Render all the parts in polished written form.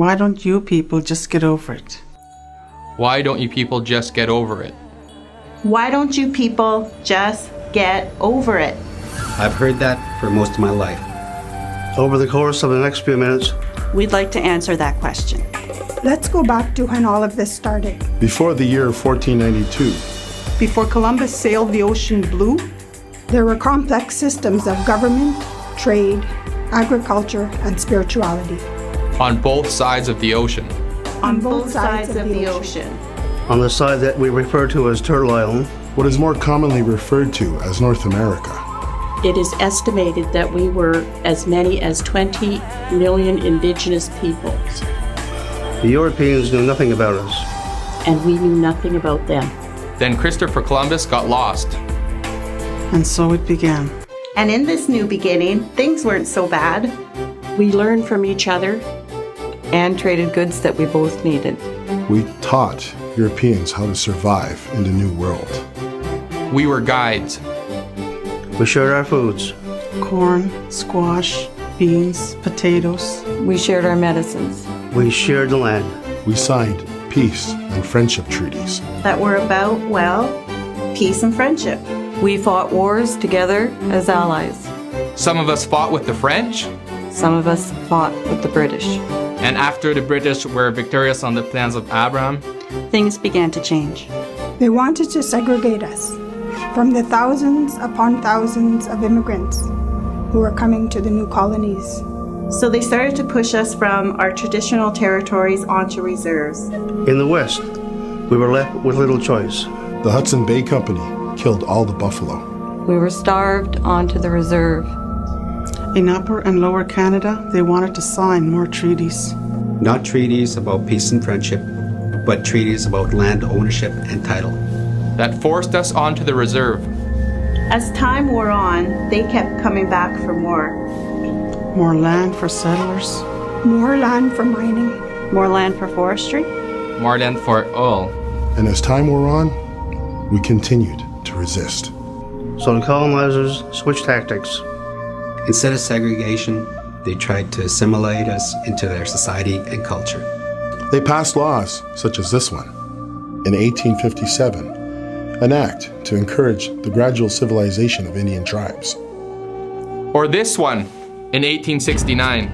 Why don't you people just get over it? Why don't you people just get over it? Why don't you people just get over it? I've heard that for most of my life. Over the course of the next few minutes, we'd like to answer that question. Let's go back to when all of this started. Before the year 1492. Before Columbus sailed the ocean blue, there were complex systems of government, trade, agriculture, and spirituality. On both sides of the ocean. On both sides of the ocean. On the side that we refer to as Turtle Island, what is more commonly referred to as North America. It is estimated that we were as many as 20 million indigenous peoples. The Europeans knew nothing about us. And we knew nothing about them. Then Christopher Columbus got lost. And so it began. And in this new beginning, things weren't so bad. We learned from each other and traded goods that we both needed. We taught Europeans how to survive in the New World. We were guides. We shared our foods. Corn, squash, beans, potatoes. We shared our medicines. We shared the land. We signed peace and friendship treaties. That were about, well, peace and friendship. We fought wars together as allies. Some of us fought with the French. Some of us fought with the British. And after the British were victorious on the plans of Abraham, things began to change. They wanted to segregate us from the thousands upon thousands of immigrants who were coming to the new colonies. So they started to push us from our traditional territories onto reserves. In the West, we were left with little choice. The Hudson Bay Company killed all the buffalo. We were starved onto the reserve. In Upper and Lower Canada, they wanted to sign more treaties. Not treaties about peace and friendship, but treaties about land ownership and title. That forced us onto the reserve. As time wore on, they kept coming back for more. More land for settlers. More land for mining. More land for forestry. More land for oil. And as time wore on, we continued to resist. So the colonizers switched tactics. Instead of segregation, they tried to assimilate us into their society and culture. They passed laws such as this one. In 1857, an act to encourage the gradual civilization of Indian tribes. Or this one, in 1869.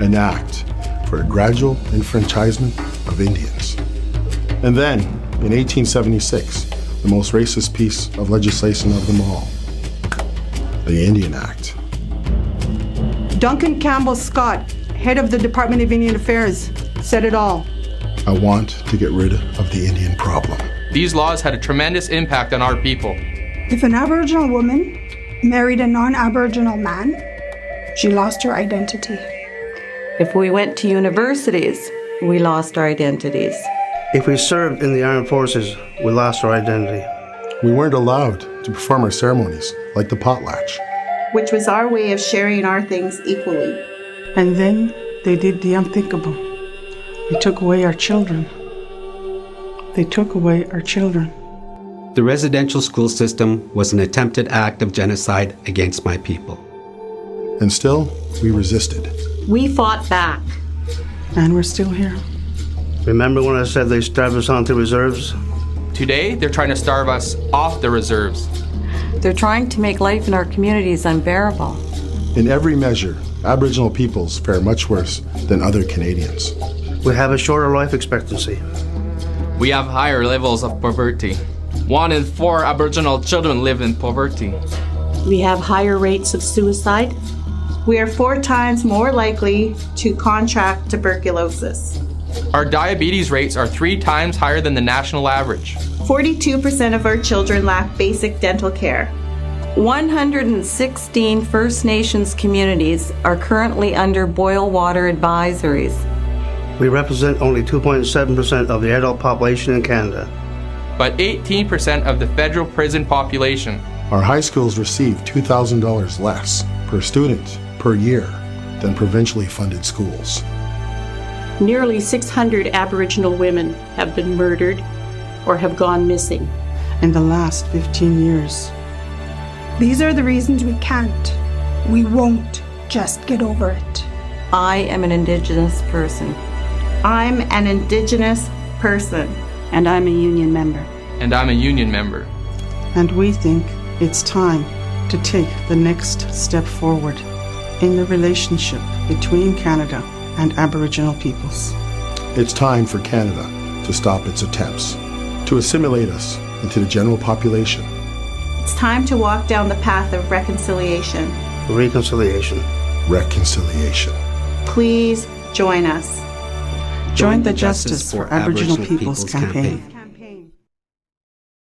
An act for a gradual enfranchisement of Indians. And then, in 1876, the most racist piece of legislation of them all, the Indian Act. Duncan Campbell Scott, head of the Department of Indian Affairs, said it all. I want to get rid of the Indian problem. These laws had a tremendous impact on our people. If an Aboriginal woman married a non-Aboriginal man, she lost her identity. If we went to universities, we lost our identities. If we served in the armed forces, we lost our identity. We weren't allowed to perform our ceremonies like the potlatch, which was our way of sharing our things equally. And then they did the unthinkable. They took away our children. They took away our children. The residential school system was an attempted act of genocide against my people. And still, we resisted. We fought back. And we're still here. Remember when I said they starved us onto reserves? Today, they're trying to starve us off the reserves. They're trying to make life in our communities unbearable. In every measure, Aboriginal peoples fare much worse than other Canadians. We have a shorter life expectancy. We have higher levels of poverty. 1 in 4 Aboriginal children live in poverty. We have higher rates of suicide. We are 4 times more likely to contract tuberculosis. Our diabetes rates are 3 times higher than the national average. 42% of our children lack basic dental care. 116 First Nations communities are currently under boil water advisories. We represent only 2.7% of the adult population in Canada. But 18% of the federal prison population. Our high schools receive $2,000 less per student per year than provincially funded schools. Nearly 600 Aboriginal women have been murdered or have gone missing in the last 15 years. These are the reasons we can't, we won't just get over it. I am an Indigenous person. I'm an Indigenous person. And I'm a union member. And I'm a union member. And we think it's time to take the next step forward in the relationship between Canada and Aboriginal peoples. It's time for Canada to stop its attempts to assimilate us into the general population. It's time to walk down the path of reconciliation. Reconciliation. Reconciliation. Please join us. Join the Justice for Aboriginal Peoples campaign.